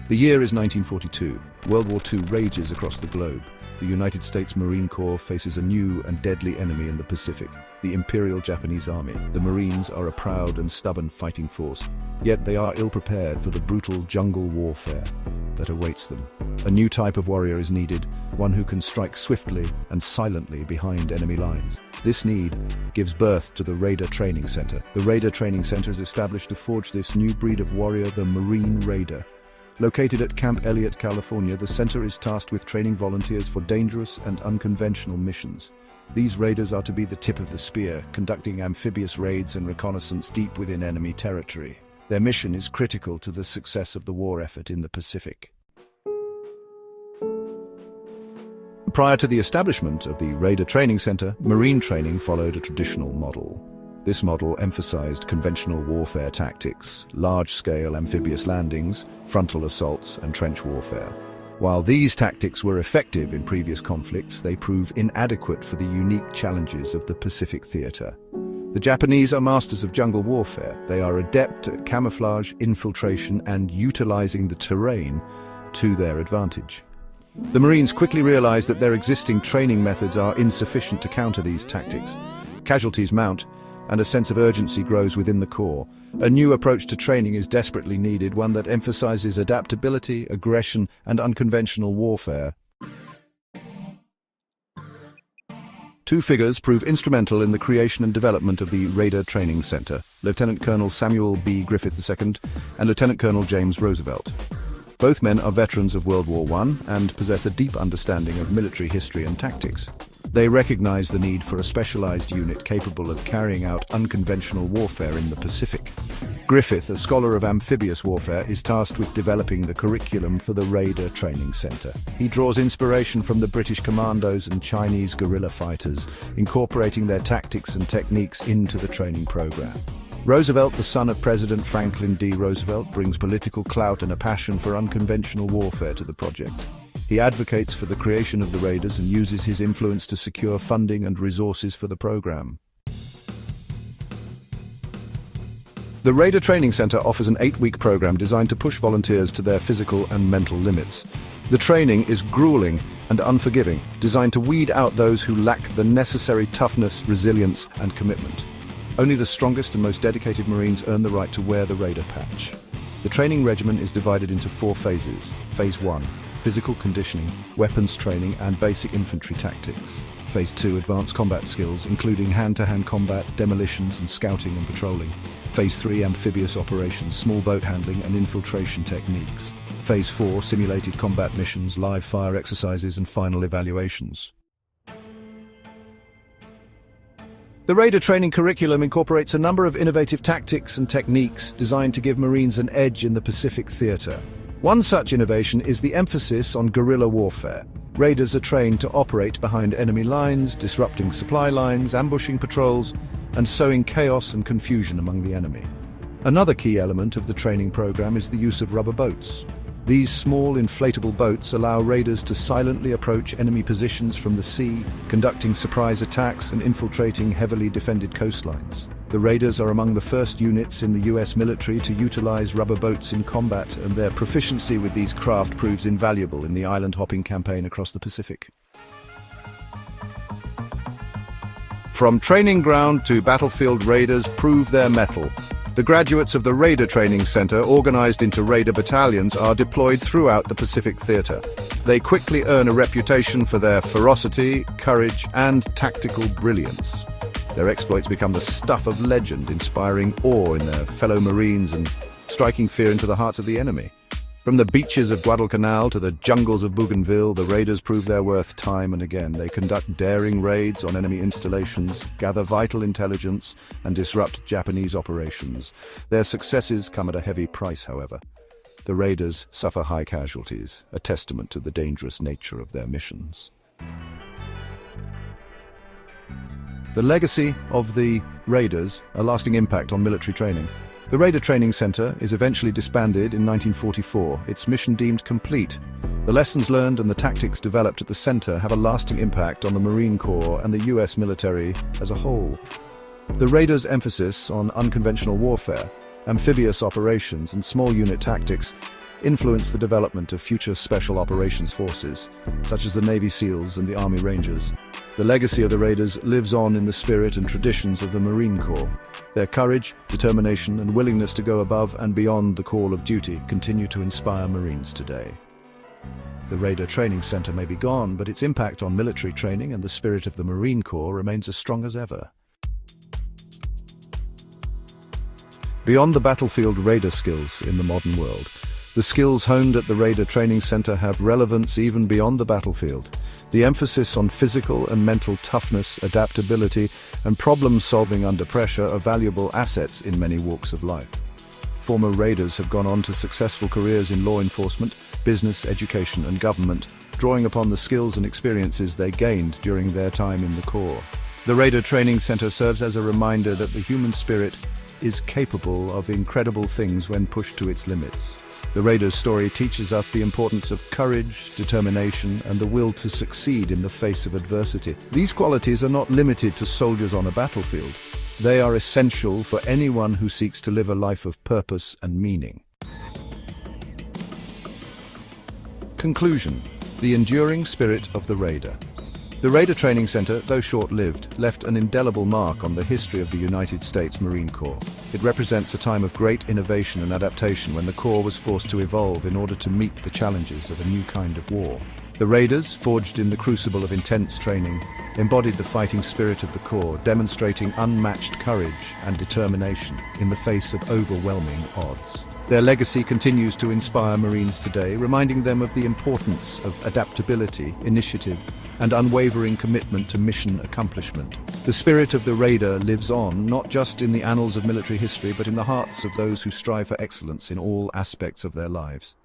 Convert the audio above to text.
The year is 1942. World War II rages across the globe. The United States Marine Corps faces a new and deadly enemy in the Pacific, the Imperial Japanese Army. The Marines are a proud and stubborn fighting force, yet they are ill-prepared for the brutal jungle warfare that awaits them. A new type of warrior is needed, one who can strike swiftly and silently behind enemy lines. This need gives birth to the Raider Training Center. The Raider Training Center is established to forge this new breed of warrior, the Marine Raider. Located at Camp Elliott, California, the center is tasked with training volunteers for dangerous and unconventional missions. These raiders are to be the tip of the spear, conducting amphibious raids and reconnaissance deep within enemy territory. Their mission is critical to the success of the war effort in the Pacific. Prior to the establishment of the Raider Training Center, Marine training followed a traditional model. This model emphasized conventional warfare tactics, large-scale amphibious landings, frontal assaults, and trench warfare. While these tactics were effective in previous conflicts, they prove inadequate for the unique challenges of the Pacific theater. The Japanese are masters of jungle warfare. They are adept at camouflage, infiltration, and utilizing the terrain to their advantage. The Marines quickly realized that their existing training methods are insufficient to counter these tactics. Casualties mount, and a sense of urgency grows within the Corps. A new approach to training is desperately needed, one that emphasizes adaptability, aggression, and unconventional warfare. Two figures prove instrumental in the creation and development of the Raider Training Center: Lieutenant Colonel Samuel B. Griffith II and Lieutenant Colonel James Roosevelt. Both men are veterans of World War I and possess a deep understanding of military history and tactics. They recognize the need for a specialized unit capable of carrying out unconventional warfare in the Pacific. Griffith, a scholar of amphibious warfare, is tasked with developing the curriculum for the Raider Training Center. He draws inspiration from the British commandos and Chinese guerrilla fighters, incorporating their tactics and techniques into the training program. Roosevelt, the son of President Franklin D. Roosevelt, brings political clout and a passion for unconventional warfare to the project. He advocates for the creation of the Raiders and uses his influence to secure funding and resources for the program. The Raider Training Center offers an 8-week program designed to push volunteers to their physical and mental limits. The training is grueling and unforgiving, designed to weed out those who lack the necessary toughness, resilience, and commitment. Only the strongest and most dedicated Marines earn the right to wear the Raider patch. The training regimen is divided into 4 phases. Phase 1. Physical conditioning, weapons training, and basic infantry tactics. Phase 2, advanced combat skills, including hand-to-hand combat, demolitions, and scouting and patrolling. Phase 3, amphibious operations, small boat handling, and infiltration techniques. Phase 4, simulated combat missions, live fire exercises, and final evaluations. The Raider training curriculum incorporates a number of innovative tactics and techniques designed to give Marines an edge in the Pacific theater. One such innovation is the emphasis on guerrilla warfare. Raiders are trained to operate behind enemy lines, disrupting supply lines, ambushing patrols, and sowing chaos and confusion among the enemy. Another key element of the training program is the use of rubber boats. These small inflatable boats allow raiders to silently approach enemy positions from the sea, conducting surprise attacks and infiltrating heavily defended coastlines. The Raiders are among the first units in the US military to utilize rubber boats in combat, and their proficiency with these craft proves invaluable in the island-hopping campaign across the Pacific. From training ground to battlefield, Raiders prove their mettle. The graduates of the Raider Training Center, organized into Raider battalions, are deployed throughout the Pacific theater. They quickly earn a reputation for their ferocity, courage, and tactical brilliance. Their exploits become the stuff of legend, inspiring awe in their fellow Marines and striking fear into the hearts of the enemy. From the beaches of Guadalcanal to the jungles of Bougainville, the Raiders prove their worth time and again. They conduct daring raids on enemy installations, gather vital intelligence, and disrupt Japanese operations. Their successes come at a heavy price, however. The Raiders suffer high casualties, a testament to the dangerous nature of their missions. The legacy of the Raiders, a lasting impact on military training. The Raider Training Center is eventually disbanded in 1944, its mission deemed complete. The lessons learned and the tactics developed at the center have a lasting impact on the Marine Corps and the US military as a whole. The Raiders' emphasis on unconventional warfare, amphibious operations, and small unit tactics influenced the development of future special operations forces, such as the Navy SEALs and the Army Rangers. The legacy of the Raiders lives on in the spirit and traditions of the Marine Corps. Their courage, determination, and willingness to go above and beyond the call of duty continue to inspire Marines today. The Raider Training Center may be gone, but its impact on military training and the spirit of the Marine Corps remains as strong as ever. Beyond the battlefield Raider skills in the modern world, the skills honed at the Raider Training Center have relevance even beyond the battlefield. The emphasis on physical and mental toughness, adaptability, and problem-solving under pressure are valuable assets in many walks of life. Former Raiders have gone on to successful careers in law enforcement, business, education, and government, drawing upon the skills and experiences they gained during their time in the Corps. The Raider Training Center serves as a reminder that the human spirit is capable of incredible things when pushed to its limits. The Raiders' story teaches us the importance of courage, determination, and the will to succeed in the face of adversity. These qualities are not limited to soldiers on a battlefield. They are essential for anyone who seeks to live a life of purpose and meaning. Conclusion: the enduring spirit of the Raider. The Raider Training Center, though short-lived, left an indelible mark on the history of the United States Marine Corps. It represents a time of great innovation and adaptation when the Corps was forced to evolve in order to meet the challenges of a new kind of war. The Raiders, forged in the crucible of intense training, embodied the fighting spirit of the Corps, demonstrating unmatched courage and determination in the face of overwhelming odds. Their legacy continues to inspire Marines today, reminding them of the importance of adaptability, initiative, and unwavering commitment to mission accomplishment. The spirit of the Raider lives on, not just in the annals of military history, but in the hearts of those who strive for excellence in all aspects of their lives.